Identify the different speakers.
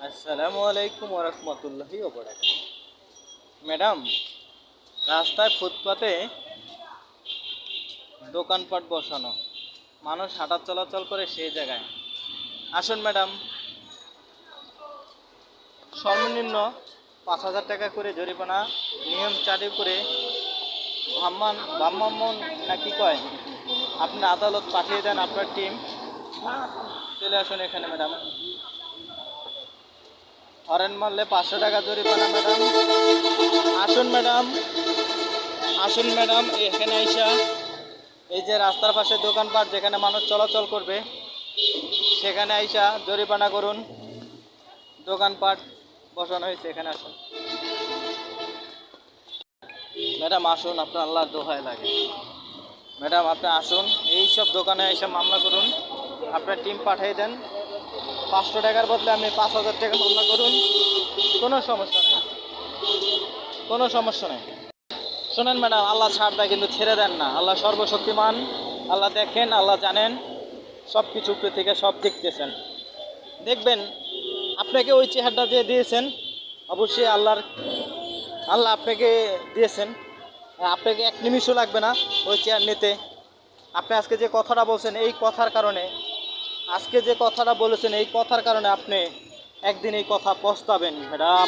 Speaker 1: আসসালামু আলাইকুম ওরহমতুল্লাহি ওবারাকাতুহু। ম্যাডাম, রাস্তায় ফুটপাতে দোকানপাট বসানো, মানুষ হাঁটা চলাচল করে সেই জায়গায় আসুন ম্যাডাম। সর্বনিম্ন 5,000 টাকা করে জরিমানা, নিয়ম চালু করে ভ্রাম্যমাণ না কি কয়, আপনি আদালত পাঠিয়ে দেন আপনার টিম। চলে আসুন এখানে ম্যাডাম। হরেন মারলে 500 টাকা জরিমানা ম্যাডাম। আসুন ম্যাডাম, আসুন ম্যাডাম এখানে আইসা এই যে রাস্তার পাশে দোকানপাট যেখানে মানুষ চলাচল করবে সেখানে আইসা জরিমানা করুন। দোকানপাট বসানো হয়েছে, এখানে আসুন ম্যাডাম। আসুন, আপনার আল্লাহর দোহাই লাগে ম্যাডাম, আপনি আসুন। এইসব দোকানে এসে মামলা করুন, আপনার টিম পাঠিয়ে দেন। 500 টাকার বদলে আপনি 5,000 টাকা মামলা করুন, কোনো সমস্যা নেই, কোনো সমস্যা নেই। শোনেন ম্যাডাম, আল্লাহ ছাড় দেয় কিন্তু ছেড়ে দেন না। আল্লাহ সর্বশক্তিমান, আল্লাহ দেখেন, আল্লাহ জানেন, সব কিছু উপরে থেকে সব দেখতেছেন। দেখবেন আপনাকে ওই চেহারাটা যে দিয়েছেন, অবশ্যই আল্লাহ আপনাকে দিয়েছেন। আপনাকে এক নিমিষও লাগবে না ওই চেয়ার নিতে। আপনি আজকে যে কথাটা বলছেন, এই কথার কারণে, আজকে যে কথাটা বলেছেন এই কথার কারণে আপনি একদিন এই কথা পস্তাবেন ম্যাডাম।